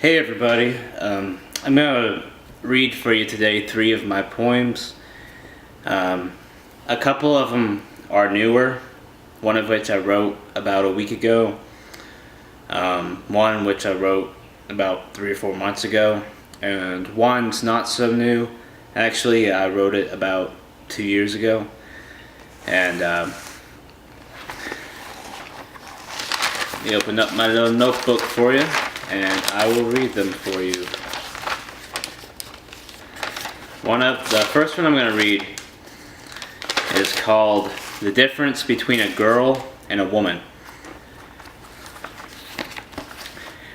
Hey everybody, I'm going to read for you today 3 of my poems. A couple of them are newer, one of which I wrote about a week ago, one which I wrote about 3 or 4 months ago, and one's not so new. Actually, I wrote it about 2 years ago, and let me open up my little notebook for you, and I will read them for you. The first one I'm going to read is called The Difference Between a Girl and a Woman.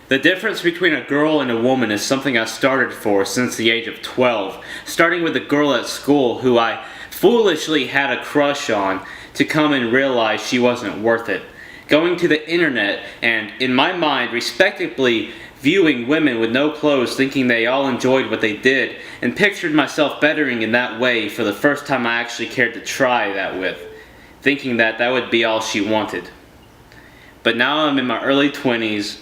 The difference between a girl and a woman is something I started for since the age of 12, starting with a girl at school who I foolishly had a crush on to come and realize she wasn't worth it. Going to the internet and, in my mind, respectably viewing women with no clothes, thinking they all enjoyed what they did, and pictured myself bettering in that way for the first time I actually cared to try that with, thinking that that would be all she wanted. But now I'm in my early 20s,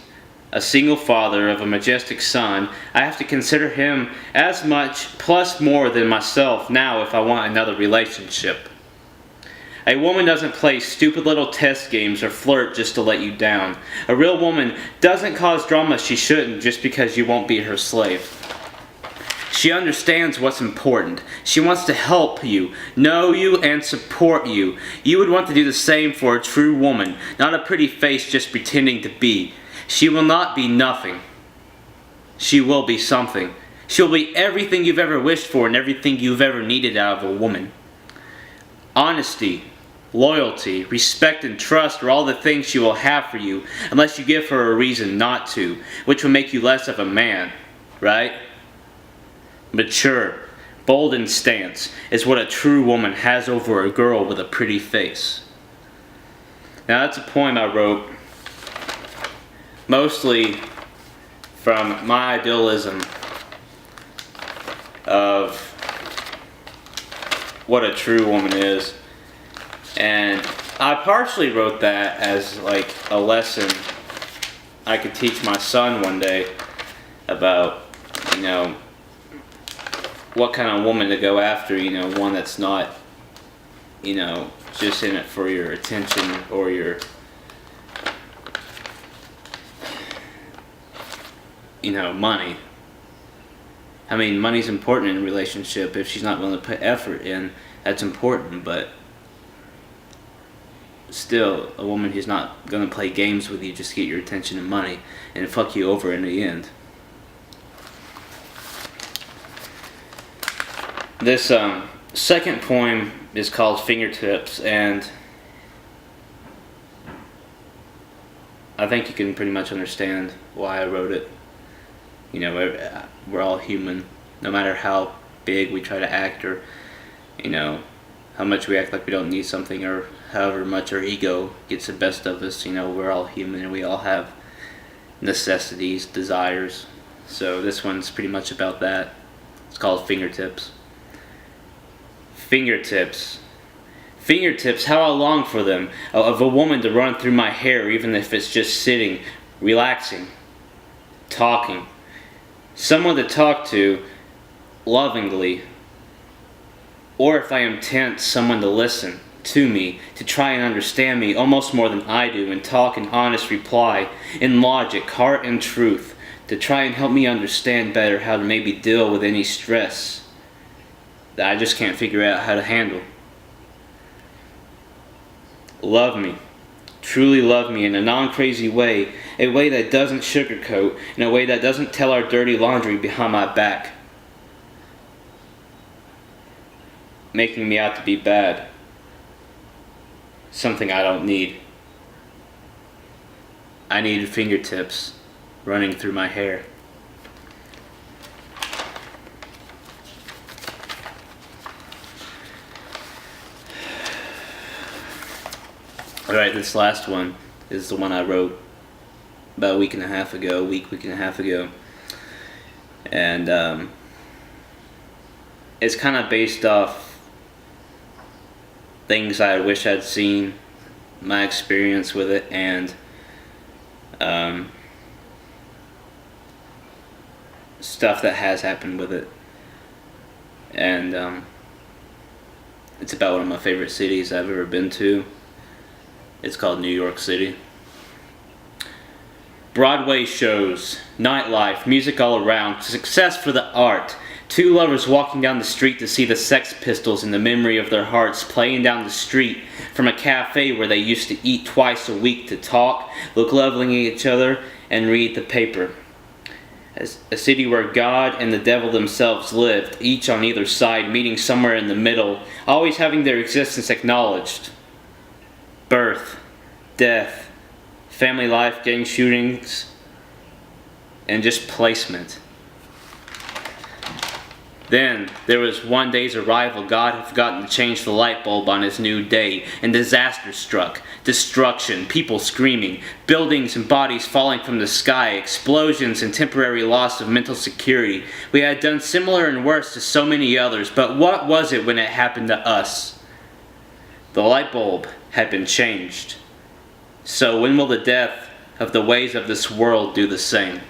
a single father of a majestic son. I have to consider him as much plus more than myself now if I want another relationship. A woman doesn't play stupid little test games or flirt just to let you down. A real woman doesn't cause drama she shouldn't just because you won't be her slave. She understands what's important. She wants to help you, know you, and support you. You would want to do the same for a true woman, not a pretty face just pretending to be. She will not be nothing. She will be something. She'll be everything you've ever wished for and everything you've ever needed out of a woman. Honesty, loyalty, respect, and trust are all the things she will have for you unless you give her a reason not to, which will make you less of a man, right? Mature, bold in stance is what a true woman has over a girl with a pretty face. Now that's a poem I wrote mostly from my idealism of what a true woman is. And I partially wrote that as like a lesson I could teach my son one day about, what kind of woman to go after, one that's not, just in it for your attention or your, money. I mean, money's important in a relationship. If she's not willing to put effort in, that's important, but still, a woman who's not going to play games with you just to get your attention and money and fuck you over in the end. This second poem is called Fingertips, and I think you can pretty much understand why I wrote it. We're all human. No matter how big we try to act or, how much we act like we don't need something or however much our ego gets the best of us, we're all human and we all have necessities, desires. So this one's pretty much about that. It's called Fingertips. Fingertips. Fingertips, how I long for them, of a woman to run through my hair even if it's just sitting, relaxing, talking. Someone to talk to lovingly. Or if I am tense, someone to listen to me, to try and understand me almost more than I do, and talk in honest reply, in logic, heart, and truth, to try and help me understand better how to maybe deal with any stress that I just can't figure out how to handle. Love me. Truly love me in a non-crazy way, a way that doesn't sugarcoat, in a way that doesn't tell our dirty laundry behind my back, making me out to be bad, something I don't need. I need fingertips running through my hair. Alright, this last one is the one I wrote about a week and a half ago. And it's kind of based off things I wish I'd seen, my experience with it, and stuff that has happened with it. And it's about one of my favorite cities I've ever been to. It's called New York City. Broadway shows, nightlife, music all around, success for the art. Two lovers walking down the street to see the Sex Pistols in the memory of their hearts playing down the street from a cafe where they used to eat twice a week to talk, look lovely at each other, and read the paper. A city where God and the devil themselves lived, each on either side, meeting somewhere in the middle, always having their existence acknowledged. Birth, death, family life, gang shootings, and just placement. Then, there was one day's arrival. God had forgotten to change the light bulb on his new day, and disaster struck. Destruction, people screaming, buildings and bodies falling from the sky, explosions and temporary loss of mental security. We had done similar and worse to so many others, but what was it when it happened to us? The light bulb had been changed. So when will the death of the ways of this world do the same?